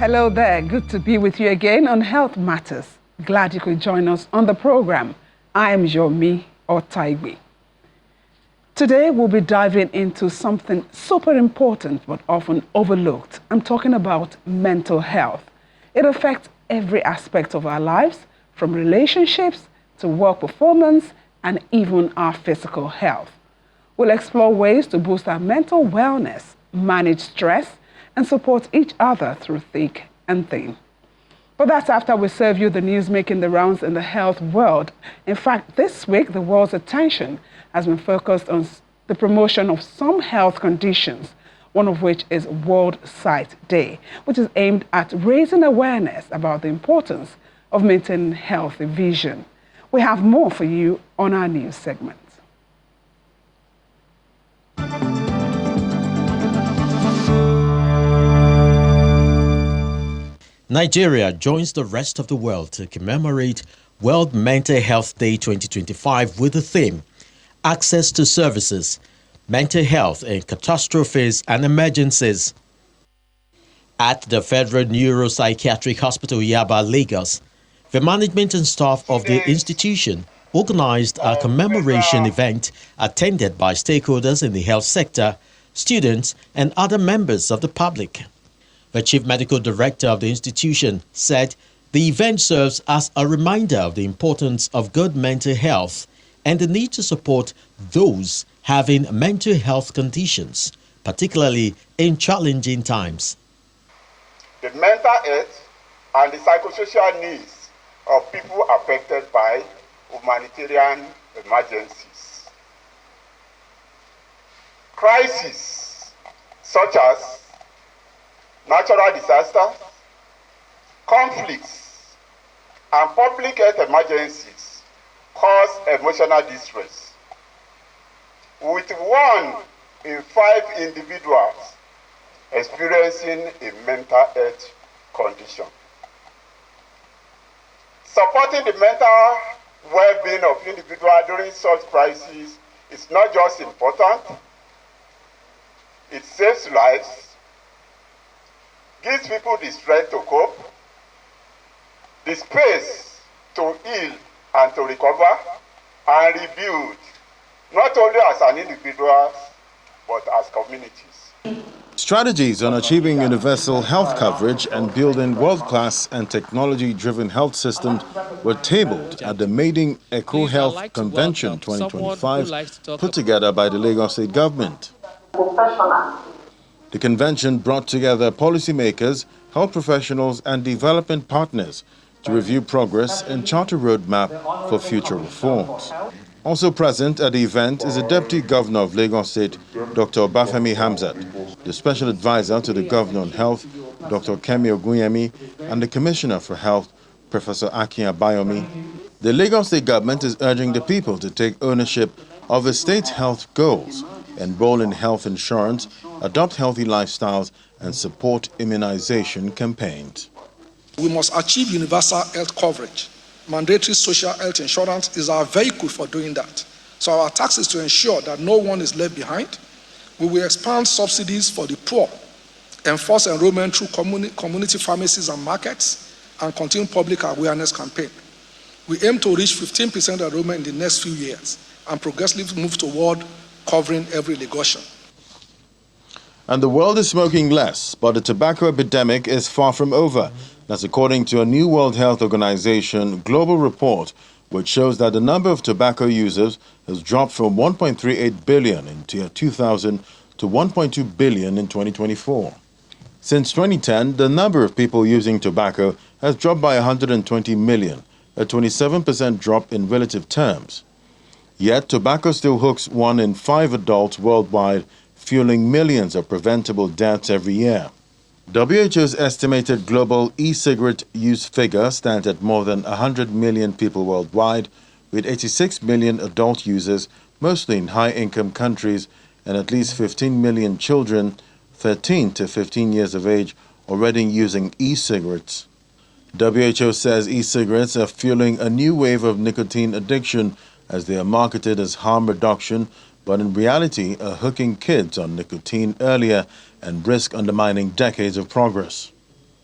Hello there, good to be with you again on Health Matters. Glad you could join us on the program. I am Yomi Otaigbe. Today we'll be diving into something super important but often overlooked. I'm talking about mental health. It affects every aspect of our lives, from relationships to work performance and even our physical health. We'll explore ways to boost our mental wellness, manage stress, and support each other through thick and thin. But that's after we serve you the news making the rounds in the health world. In fact, this week, the world's attention has been focused on the promotion of some health conditions, one of which is World Sight Day, which is aimed at raising awareness about the importance of maintaining healthy vision. We have more for you on our news segment. Nigeria joins the rest of the world to commemorate World Mental Health Day 2025 with the theme, Access to Services, Mental Health in Catastrophes and Emergencies. At the Federal Neuropsychiatric Hospital, Yaba, Lagos, the management and staff of the institution organized a commemoration event attended by stakeholders in the health sector, students, and other members of the public. The Chief Medical Director of the institution said the event serves as a reminder of the importance of good mental health and the need to support those having mental health conditions, particularly in challenging times. The mental health and the psychosocial needs of people affected by humanitarian emergencies. Crises such as natural disasters, conflicts, and public health emergencies cause emotional distress, with 1 in 5 individuals experiencing a mental health condition. Supporting the mental well-being of individuals during such crises is not just important, it saves lives, gives people the strength to cope, the space to heal and to recover and rebuild, not only as an individual, but as communities. Strategies on achieving universal health coverage and building world-class and technology-driven health systems were tabled at the maiden Eco Health Convention 2025 put together by the Lagos State Government. The convention brought together policymakers, health professionals, and development partners to review progress and chart a roadmap for future reforms. Also present at the event is the Deputy Governor of Lagos State, Dr. Obafemi Hamzat, the Special Advisor to the Governor on Health, Dr. Kemi Ogunyemi, and the Commissioner for Health, Professor Akin Abayomi. The Lagos State Government is urging the people to take ownership of the state's health goals, enroll in health insurance, adopt healthy lifestyles, and support immunization campaigns. We must achieve universal health coverage. Mandatory social health insurance is our vehicle for doing that. So our task is to ensure that no one is left behind. We will expand subsidies for the poor, enforce enrollment through community pharmacies and markets, and continue public awareness campaign. We aim to reach 15% enrollment in the next few years and progressively move toward covering every Lagosian. And the world is smoking less, but the tobacco epidemic is far from over. That's according to a new World Health Organization global report, which shows that the number of tobacco users has dropped from 1.38 billion in 2000 to 1.2 billion in 2024. Since 2010, the number of people using tobacco has dropped by 120 million, a 27% drop in relative terms. Yet, tobacco still hooks 1 in 5 adults worldwide, fueling millions of preventable deaths every year. WHO's estimated global e-cigarette use figure stands at more than 100 million people worldwide, with 86 million adult users, mostly in high-income countries, and at least 15 million children, 13 to 15 years of age, already using e-cigarettes. WHO says e-cigarettes are fueling a new wave of nicotine addiction as they are marketed as harm reduction, but in reality are hooking kids on nicotine earlier and risk undermining decades of progress.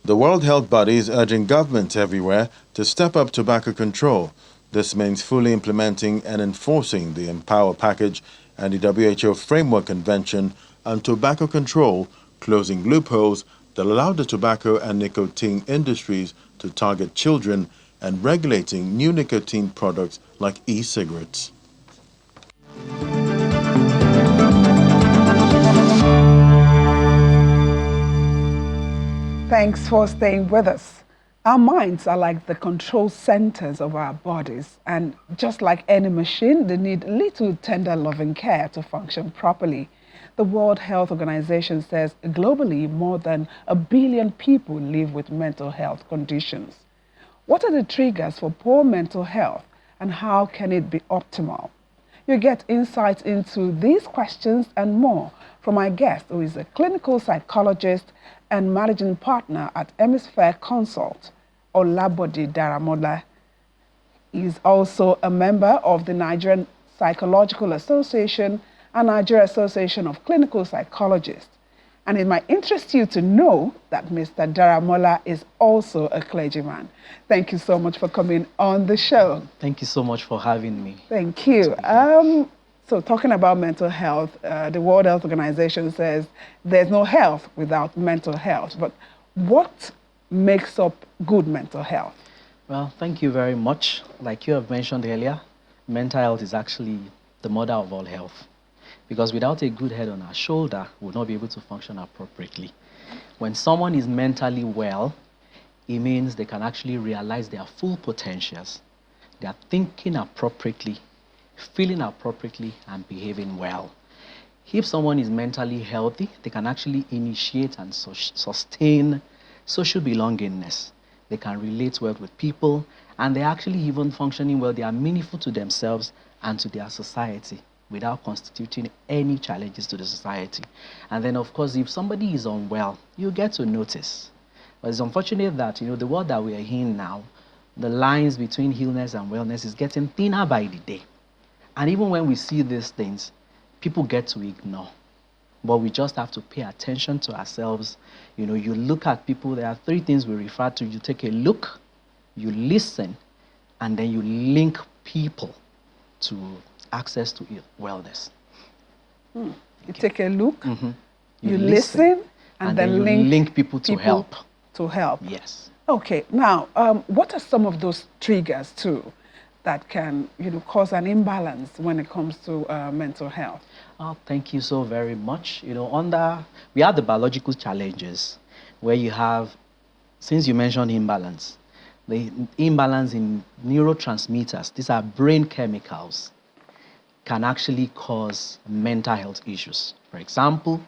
The World Health Body is urging governments everywhere to step up tobacco control. This means fully implementing and enforcing the Empower Package and the WHO Framework Convention on Tobacco Control, closing loopholes that allow the tobacco and nicotine industries to target children, and regulating new nicotine products like e-cigarettes. Thanks for staying with us. Our minds are like the control centers of our bodies, and just like any machine, they need little tender loving care to function properly. The World Health Organization says globally more than 1 billion people live with mental health conditions. What are the triggers for poor mental health, and how can it be optimal? You get insights into these questions and more from my guest, who is a clinical psychologist and managing partner at Hemisphere Consult, Olabode Daramola. He is also a member of the Nigerian Psychological Association and Nigeria Association of Clinical Psychologists. And it might interest you to know that Mr. Daramola is also a clergyman. Thank you so much for coming on the show. Thank you so much for having me. Thank you. So talking about mental health, the World Health Organization says there's no health without mental health. But what makes up good mental health? Well, thank you very much. Like you have mentioned earlier, mental health is actually the mother of all health. Because without a good head on our shoulder, we'll not be able to function appropriately. When someone is mentally well, it means they can actually realize their full potentials. They are thinking appropriately, feeling appropriately, and behaving well. If someone is mentally healthy, they can actually initiate and sustain social belongingness. They can relate well with people, and they're actually even functioning well. They are meaningful to themselves and to their society without constituting any challenges to the society. And then, of course, if somebody is unwell, you get to notice. But it's unfortunate that, the world that we are in now, the lines between illness and wellness is getting thinner by the day. And even when we see these things, people get to ignore. But we just have to pay attention to ourselves. You look at people, there are 3 things we refer to. You take a look, you listen, and then you link people to access to wellness. You take a look, you listen, and then you link people to help. To help. Yes. Okay. Now, what are some of those triggers too that can, cause an imbalance when it comes to mental health? Oh, thank you so very much. We have the biological challenges where you have, since you mentioned imbalance, the imbalance in neurotransmitters, these are brain chemicals, can actually cause mental health issues. For example,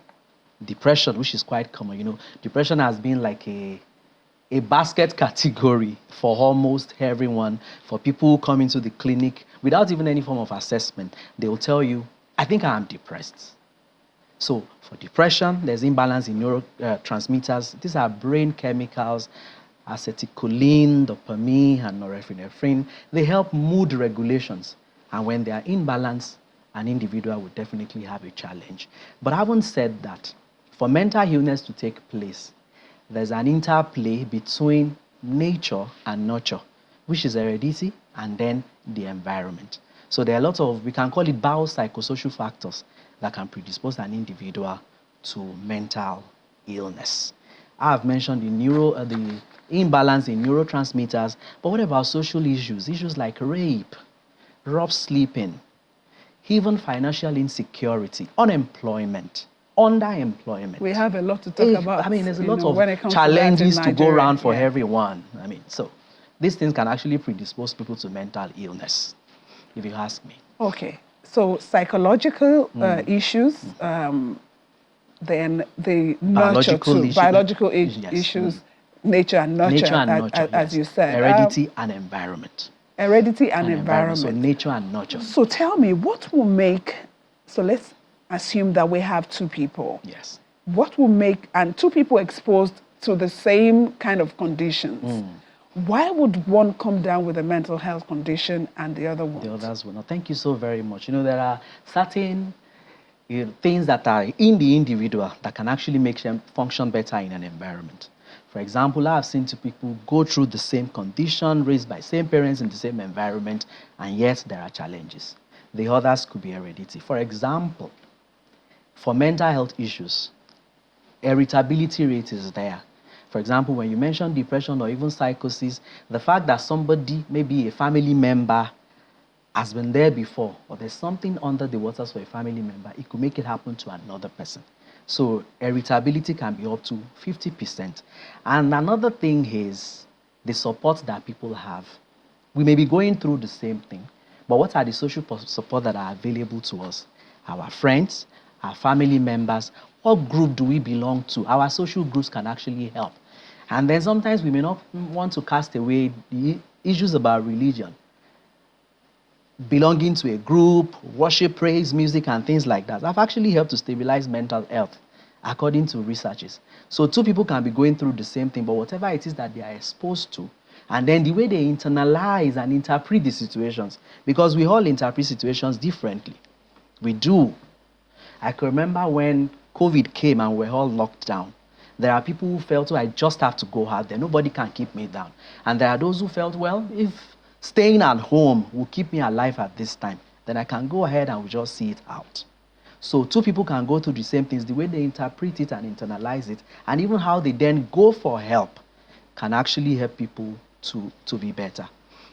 depression, which is quite common. Depression has been like a basket category for almost everyone. For people who come into the clinic without even any form of assessment, they will tell you, I think I am depressed. So for depression, there's imbalance in neurotransmitters. These are brain chemicals, acetylcholine, dopamine, and norepinephrine. They help mood regulations. And when they are in balance, an individual will definitely have a challenge. But having said that, for mental illness to take place, there's an interplay between nature and nurture, which is heredity and then the environment. So there are a lot of, we can call it biopsychosocial factors that can predispose an individual to mental illness. I have mentioned the imbalance in neurotransmitters, but what about social issues? Issues like rape, rough sleeping, even financial insecurity, unemployment, underemployment. We have a lot to talk about. There's a lot of challenges to go around for everyone. So these things can actually predispose people to mental illness, if you ask me. Okay, so psychological issues, then the nurture too, biological issues, nature and nurture, as you said. Heredity and environment. Heredity and environment. So nature and nurture. So tell me, what will make, so let's assume that we have 2 people. Yes. What will make, and 2 people exposed to the same kind of conditions, why would one come down with a mental health condition and the other won't? The others will not. Thank you so very much. There are certain things that are in the individual that can actually make them function better in an environment. For example, I've seen two people go through the same condition, raised by same parents in the same environment, and yet there are challenges. The others could be heredity. For example, for mental health issues, irritability rate is there. For example, when you mention depression or even psychosis, the fact that somebody, maybe a family member, has been there before, or there's something under the waters for a family member, it could make it happen to another person. So irritability can be up to 50%. And another thing is the support that people have. We may be going through the same thing, but what are the social support that are available to us? Our friends, our family members, what group do we belong to? Our social groups can actually help. And then sometimes we may not want to cast away the issues about religion. Belonging to a group, worship, praise, music, and things like that have actually helped to stabilize mental health, according to researches. So two people can be going through the same thing, but whatever it is that they are exposed to, and then the way they internalize and interpret the situations, because we all interpret situations differently. We do. I can remember when COVID came and we're all locked down. There are people who felt, oh, I just have to go out there. Nobody can keep me down. And there are those who felt, well, if staying at home will keep me alive at this time, then I can go ahead and we'll just see it out. So two people can go through the same things, the way they interpret it and internalize it, and even how they then go for help can actually help people to be better.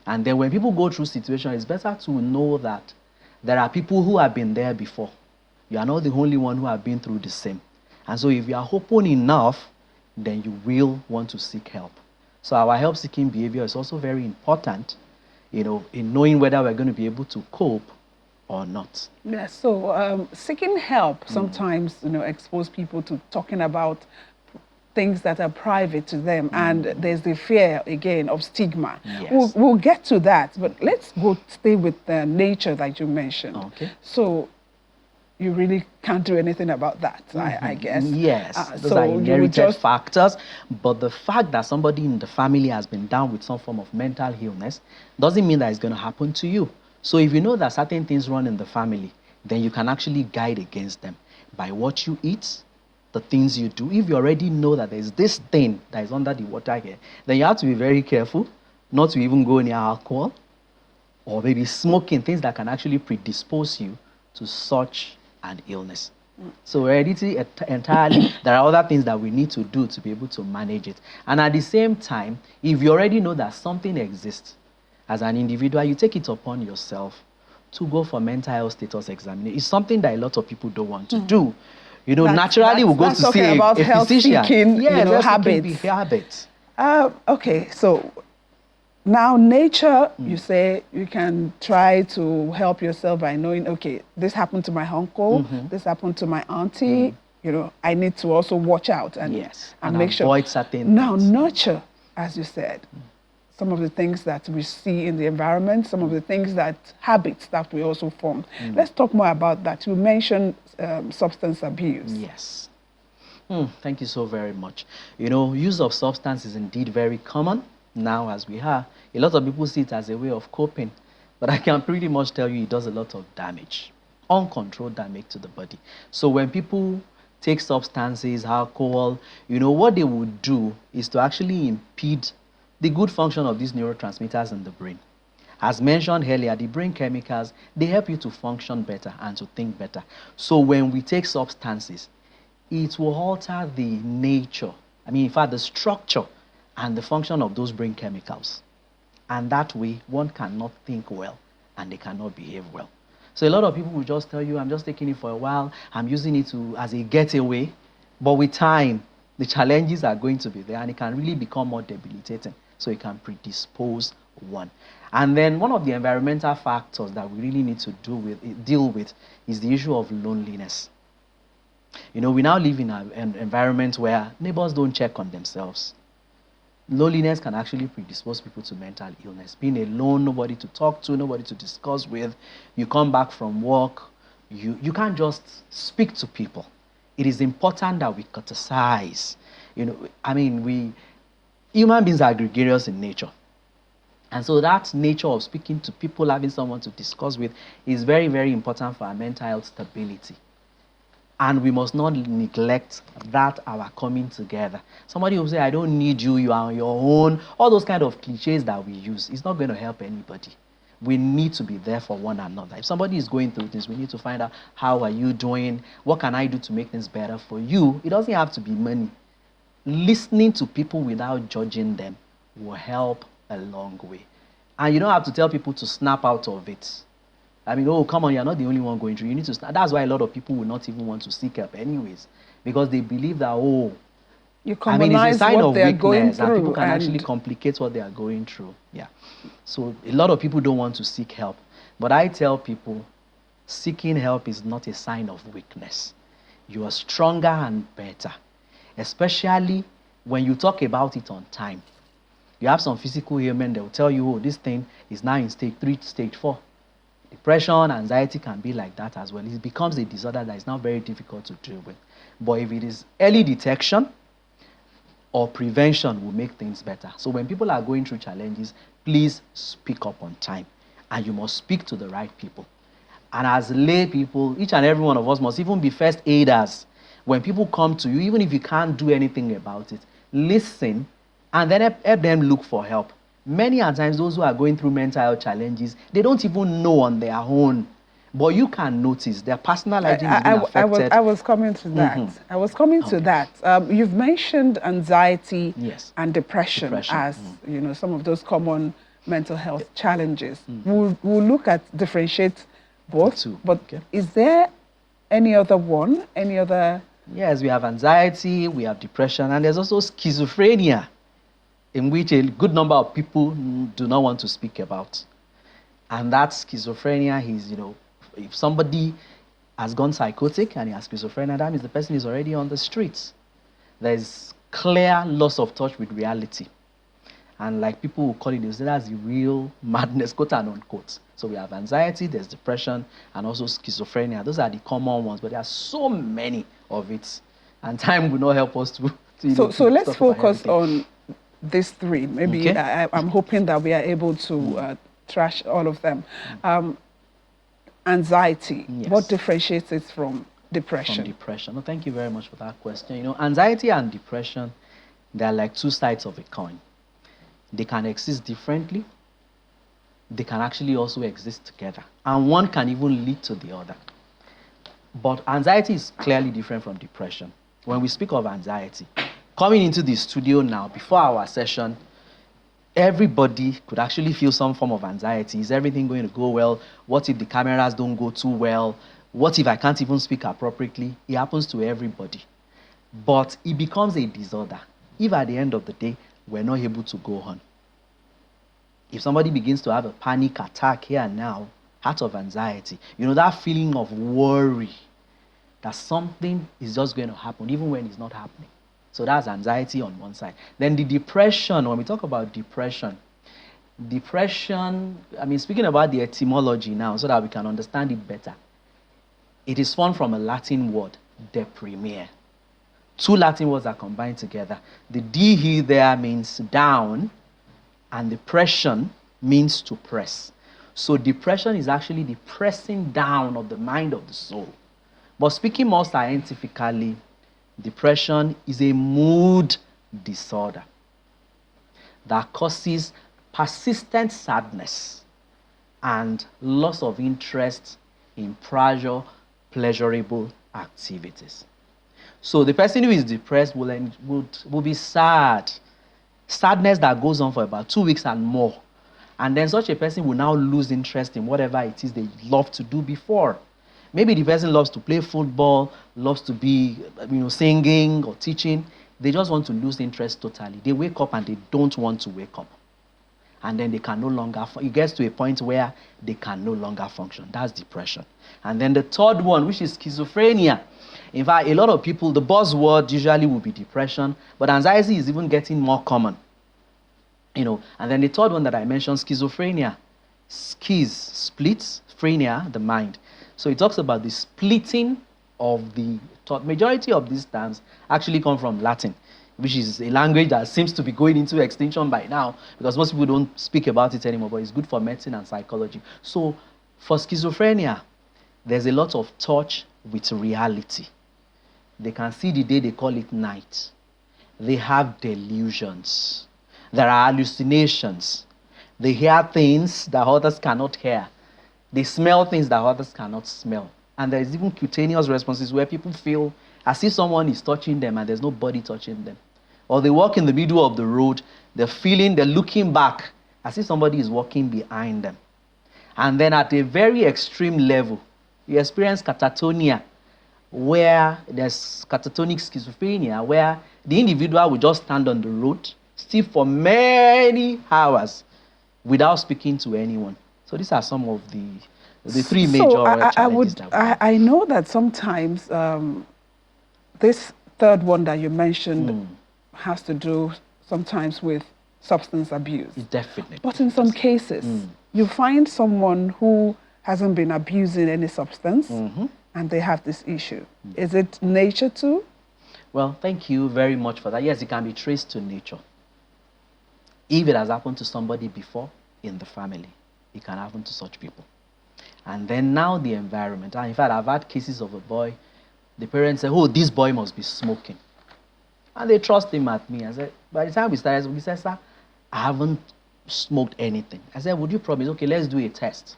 And then when people go through situations, it's better to know that there are people who have been there before. You are not the only one who have been through the same. And so if you are open enough, then you will want to seek help. So our help-seeking behavior is also very important, in knowing whether we're going to be able to cope or not. Yeah, so seeking help sometimes, expose people to talking about things that are private to them, and there's the fear, again, of stigma. Yes. We'll get to that, but let's stay with the nature that you mentioned. Okay. So you really can't do anything about that, I guess. Yes, those so are you would inherited factors, but the fact that somebody in the family has been down with some form of mental illness doesn't mean that it's going to happen to you. So if you know that certain things run in the family, then you can actually guide against them by what you eat, the things you do. If you already know that there's this thing that is under the water here, then you have to be very careful not to even go near alcohol or maybe smoking, things that can actually predispose you to such an illness. So heredity entirely, there are other things that we need to do to be able to manage it. And at the same time, if you already know that something exists, as an individual, you take it upon yourself to go for mental health status examination. It's something that a lot of people don't want to do. Naturally we'll go to see a physician. Seeking, habits. Okay, so now nature, you say you can try to help yourself by knowing, okay, this happened to my uncle, this happened to my auntie, I need to also watch out and make sure. Avoid certain things. Now nurture, as you said, some of the things that we see in the environment, some of the things habits that we also form. Let's talk more about that. You mentioned substance abuse. Yes. Thank you so very much. Use of substance is indeed very common now as we are. A lot of people see it as a way of coping, but I can pretty much tell you it does a lot of damage, uncontrolled damage to the body. So when people take substances, alcohol, what they would do is to actually impede the good function of these neurotransmitters in the brain. As mentioned earlier, the brain chemicals, they help you to function better and to think better. So when we take substances, it will alter the nature, in fact, the structure and the function of those brain chemicals. And that way, one cannot think well and they cannot behave well. So a lot of people will just tell you, I'm just taking it for a while, I'm using it as a getaway. But with time, the challenges are going to be there and it can really become more debilitating. So it can predispose one. And then one of the environmental factors that we really need to deal with is the issue of loneliness. We now live in an environment where neighbors don't check on themselves. Loneliness can actually predispose people to mental illness. Being alone, nobody to talk to, nobody to discuss with. You come back from work, you can't just speak to people. It is important that we criticize. Human beings are gregarious in nature. And so that nature of speaking to people, having someone to discuss with, is very, very important for our mental health stability. And we must not neglect that our coming together. Somebody will say, I don't need you, you are on your own. All those kind of cliches that we use, it's not going to help anybody. We need to be there for one another. If somebody is going through this, we need to find out, how are you doing? What can I do to make things better for you? It doesn't have to be money. Listening to people without judging them will help a long way. And you don't have to tell people to snap out of it. I mean, oh, come on, you're not the only one going through. You need to snap. That's why a lot of people will not even want to seek help anyways. Because they believe that, oh, You it's a sign of weakness, and people can and actually complicate what they are going through. Yeah. So a lot of people don't want to seek help. But I tell people, seeking help is not a sign of weakness. You are stronger and better, especially when you talk about it on time. You have some physical ailment, they will tell you, oh, this thing is now in stage 3, stage 4. Depression, anxiety can be like that as well. It becomes a disorder that is now very difficult to deal with. But if it is early detection or prevention, will make things better. So when people are going through challenges, please speak up on time. And you must speak to the right people. And as lay people, each and every one of us must even be first aiders. When people come to you, even if you can't do anything about it, listen and then help them look for help. Many a times, those who are going through mental health challenges, they don't even know on their own. But you can notice their personal hygiene is being affected. I was coming to that. I was coming to that. You've mentioned anxiety and depression as some of those common mental health challenges. We'll look at differentiate both. But is there any other one? Any other? Yes, we have anxiety, we have depression, and there's also schizophrenia, in which a good number of people do not want to speak about. And that schizophrenia is, if somebody has gone psychotic and he has schizophrenia, that means the person is already on the streets. There's clear loss of touch with reality. And like people will call it, they say that's the real madness, quote and unquote. So we have anxiety, there's depression, and also schizophrenia. Those are the common ones, but there are so many of it. And time will not help us to So let's focus on these three. Maybe I'm hoping that we are able to trash all of them. Anxiety, what differentiates it from depression? From depression. No, thank you very much for that question. Anxiety and depression, they're like two sides of a coin. They can exist differently. They can actually also exist together. And one can even lead to the other. But anxiety is clearly different from depression. When we speak of anxiety, coming into the studio now, before our session, everybody could actually feel some form of anxiety. Is everything going to go well? What if the cameras don't go too well? What if I can't even speak appropriately? It happens to everybody. But it becomes a disorder if at the end of the day, we're not able to go on. If somebody begins to have a panic attack here and now, out of anxiety, that feeling of worry that something is just going to happen, even when it's not happening. So that's anxiety on one side. Then the depression, when we talk about depression, speaking about the etymology now so that we can understand it better, it is formed from a Latin word, deprimere. Two Latin words are combined together. The de there means down, and depression means to press. So depression is actually the pressing down of the mind of the soul. But speaking more scientifically, depression is a mood disorder that causes persistent sadness and loss of interest in pleasurable activities. So the person who is depressed will be sad. Sadness that goes on for about 2 weeks and more. And then such a person will now lose interest in whatever it is they loved to do before. Maybe the person loves to play football, loves to be singing or teaching. They just want to lose interest totally. They wake up and they don't want to wake up. And then they can no longer, it gets to a point where they can no longer function. That's depression. And then the third one, which is schizophrenia. In fact, a lot of people, the buzzword usually will be depression, but anxiety is even getting more common. And then the third one that I mentioned, schizophrenia. Schiz, splits, phrenia, the mind. So it talks about the splitting of the thought. Majority of these terms actually come from Latin, which is a language that seems to be going into extinction by now because most people don't speak about it anymore, but it's good for medicine and psychology. So for schizophrenia, there's a lot of touch with reality. They can see the day, they call it night. They have delusions. There are hallucinations. They hear things that others cannot hear. They smell things that others cannot smell. And there is even cutaneous responses where people feel as if someone is touching them and there's nobody touching them. Or they walk in the middle of the road, they're looking back as if somebody is walking behind them. And then at a very extreme level, you experience catatonia, where there's catatonic schizophrenia, where the individual will just stand on the road, still for many hours, without speaking to anyone. So these are some of the three major challenges that we have. I know that sometimes this third one that you mentioned has to do sometimes with substance abuse. Definitely. But in some cases, you find someone who hasn't been abusing any substance and they have this issue. Is it nature too? Well, thank you very much for that. Yes, it can be traced to nature. If it has happened to somebody before in the family, it can happen to such people. And then now the environment. And in fact, I've had cases of a boy, the parents say, oh, this boy must be smoking. And they trust him at me. I said, by the time we started, he said, sir, I haven't smoked anything. I said, would you promise? Okay, let's do a test.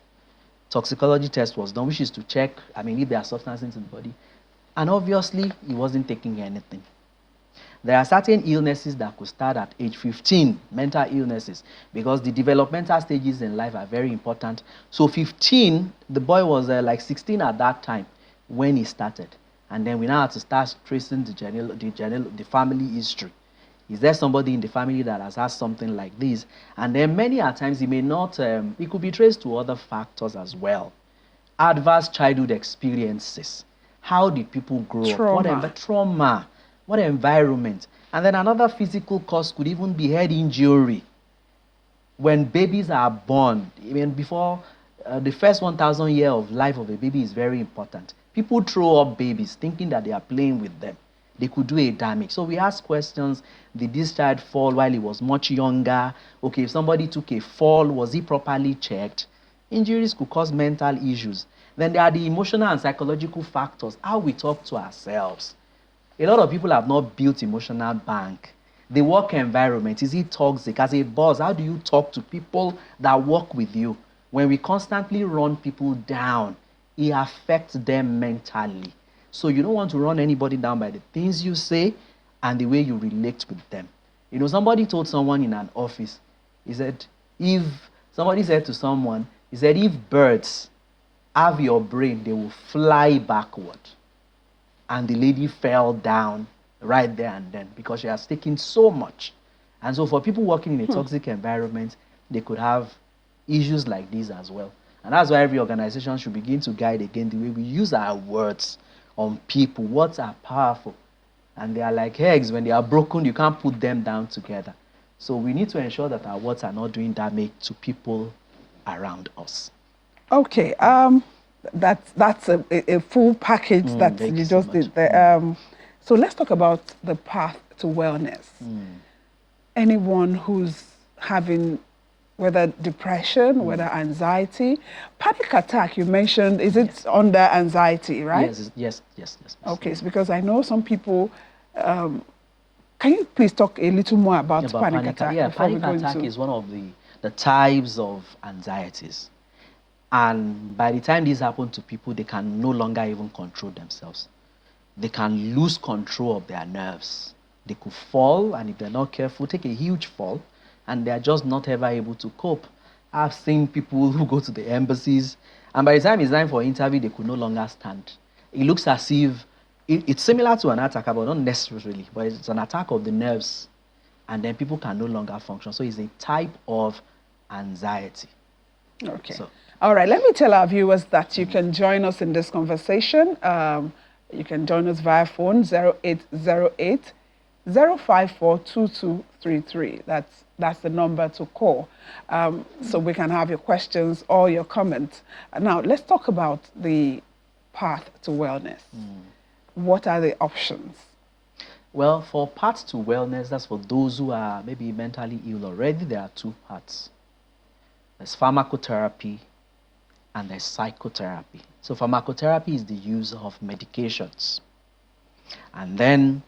Toxicology test was done, which is to check, if there are substances in the body. And obviously, he wasn't taking anything. There are certain illnesses that could start at age 15, mental illnesses, because the developmental stages in life are very important. So 15, the boy was like 16 at that time when he started. And then we now have to start tracing the family history. Is there somebody in the family that has had something like this? And then many a times it may not, it could be traced to other factors as well. Adverse childhood experiences. How did people grow up? Trauma. What environment? And then another physical cause could even be head injury. When babies are born, before the first 1,000 years of life of a baby is very important. People throw up babies thinking that they are playing with them. They could do a damage. So we ask questions, did this child fall while he was much younger? Okay, if somebody took a fall, was he properly checked? Injuries could cause mental issues. Then there are the emotional and psychological factors, how we talk to ourselves. A lot of people have not built emotional bank. The work environment, is it toxic? As a boss, how do you talk to people that work with you? When we constantly run people down, it affects them mentally. So you don't want to run anybody down by the things you say and the way you relate with them. Somebody told someone in an office, if birds have your brain, they will fly backward. And the lady fell down right there and then because she has taken so much. And so for people working in a toxic environment, they could have issues like these as well. And that's why every organization should begin to guide again the way we use our words on people. Words are powerful. And they are like eggs. When they are broken, you can't put them down together. So we need to ensure that our words are not doing damage to people around us. Okay. That's a full package that you just did there. So let's talk about the path to wellness. Anyone who's having whether depression, whether anxiety, panic attack, you mentioned, is it under anxiety, right? Yes. Okay, so because I know some people, can you please talk a little more about panic attack? Yeah, panic attack is one of the types of anxieties. And by the time this happens to people, they can no longer even control themselves. They can lose control of their nerves. They could fall, and if they're not careful, take a huge fall, and they're just not ever able to cope. I've seen people who go to the embassies, and by the time it's time for interview, they could no longer stand. It looks as if it's similar to an attack, but not necessarily, but it's an attack of the nerves, and then people can no longer function. So it's a type of anxiety. Okay. All right, let me tell our viewers that you can join us in this conversation. You can join us via phone 0808 054 2233. That's the number to call. So we can have your questions or your comments. Now, let's talk about the path to wellness. What are the options? Well, for path to wellness, that's for those who are maybe mentally ill already. There are two paths. There's pharmacotherapy and there's psychotherapy. So pharmacotherapy is the use of medications. And then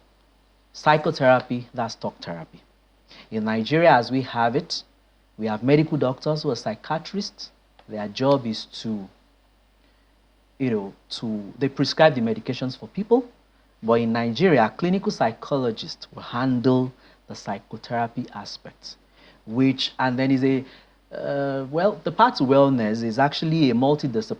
psychotherapy, that's talk therapy. In Nigeria, as we have it, we have medical doctors who are psychiatrists. Their job is to, they prescribe the medications for people. But in Nigeria, clinical psychologists will handle the psychotherapy aspect, and then is the path to wellness is actually there's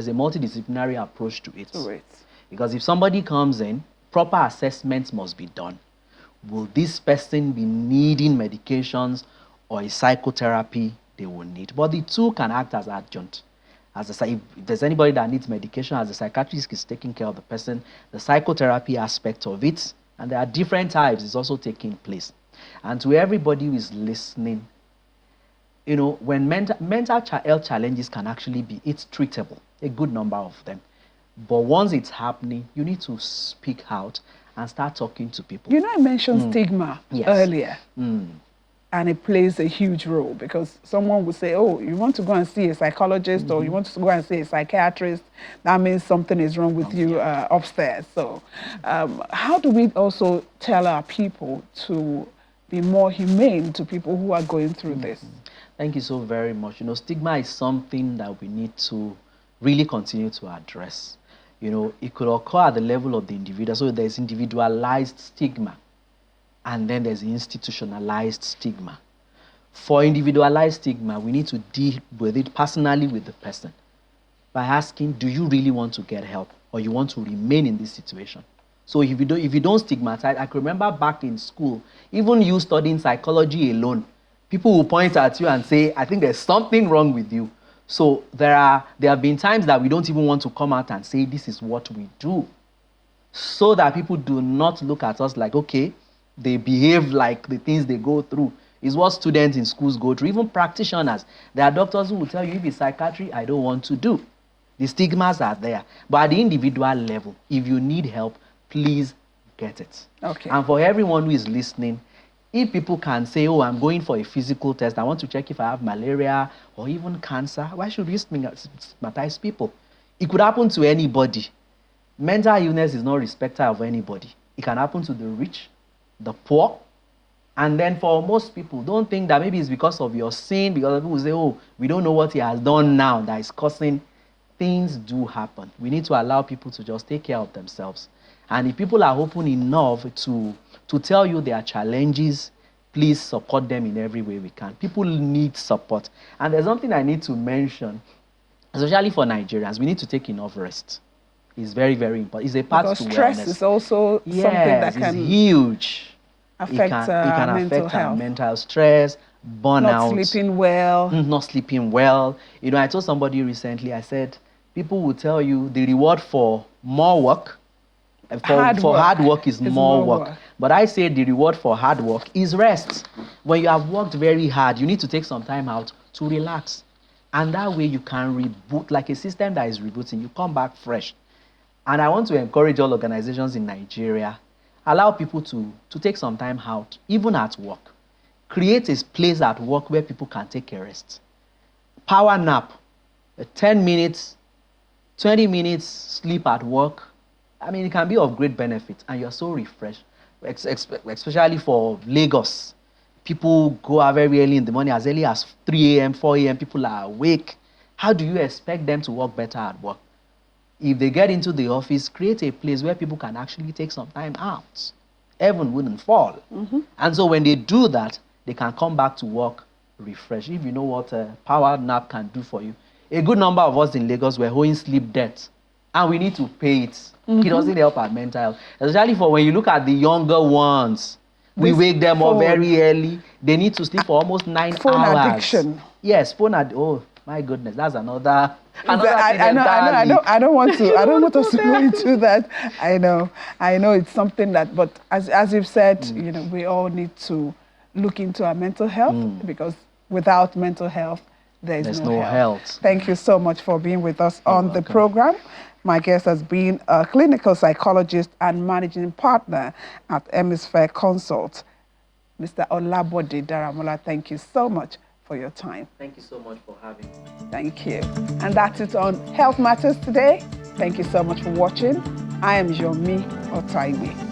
a multidisciplinary approach to it. Because if somebody comes in, proper assessments must be done. Will this person be needing medications or a psychotherapy they will need? But the two can act as adjunct. If there's anybody that needs medication, as a psychiatrist is taking care of the person, the psychotherapy aspect of it, and there are different types, is also taking place. And to everybody who is listening, when mental health challenges can actually it's treatable, a good number of them. But once it's happening, you need to speak out and start talking to people. I mentioned stigma earlier. And it plays a huge role, because someone will say, oh, you want to go and see a psychologist or you want to go and see a psychiatrist, that means something is wrong with you upstairs. So how do we also tell our people to be more humane to people who are going through this? Thank you so very much. Stigma is something that we need to really continue to address. It could occur at the level of the individual. So there's individualized stigma, and then there's institutionalized stigma. For individualized stigma, we need to deal with it personally with the person by asking, do you really want to get help, or you want to remain in this situation? So if you don't stigmatize, I can remember back in school, even you studying psychology alone, people will point at you and say, I think there's something wrong with you. So there have been times that we don't even want to come out and say, this is what we do, so that people do not look at us like, okay, they behave like the things they go through is what students in schools go through, even practitioners. There are doctors who will tell you, if it's psychiatry, I don't want to do. The stigmas are there. But at the individual level, if you need help, please get it. Okay. And for everyone who is listening, if people can say, oh, I'm going for a physical test, I want to check if I have malaria or even cancer, why should we stigmatize people? It could happen to anybody. Mental illness is not respecter of anybody. It can happen to the rich, the poor. And then for most people, don't think that maybe it's because of your sin, because people say, oh, we don't know what he has done now that is causing. Things do happen. We need to allow people to just take care of themselves. And if people are open enough to tell you their challenges, please support them in every way we can. People need support. And there's something I need to mention, especially for Nigerians. We need to take enough rest. It's very, very important. It's a part to wellness. Stress is also something that can it's huge. Affect it can mental affect our health. mental stress, burnout. Not sleeping well. Not sleeping well. I told somebody recently, I said, people will tell you the reward for more work, hard work is more work. But I say the reward for hard work is rest. When you have worked very hard, you need to take some time out to relax. And that way you can reboot, like a system that is rebooting. You come back fresh. And I want to encourage all organizations in Nigeria, allow people to take some time out, even at work. Create a place at work where people can take a rest. Power nap, 10 minutes, 20 minutes sleep at work. It can be of great benefit, and you're so refreshed, especially for Lagos. People go out very early in the morning, as early as 3 a.m., 4 a.m., people are awake. How do you expect them to work better at work? If they get into the office, create a place where people can actually take some time out. Heaven wouldn't fall. And so when they do that, they can come back to work refreshed. If you know what a power nap can do for you. A good number of us in Lagos were owing sleep debt, and we need to pay it. It doesn't help our mental health. Especially for when you look at the younger ones. We wake them up very early. They need to sleep for almost 9 hours. Phone addiction. Yes, oh my goodness, that's another I don't want us to go into that. I know it's something that, but as you've said, we all need to look into our mental health, because without mental health, there's no health. Thank you so much for being with us on the program. My guest has been a clinical psychologist and managing partner at Hemisphere Consult, Mr. Olabode Daramola. Thank you so much for your time. Thank you so much for having me. Thank you. And that's it on Health Matters today. Thank you so much for watching. I am Yomi Otaiwe.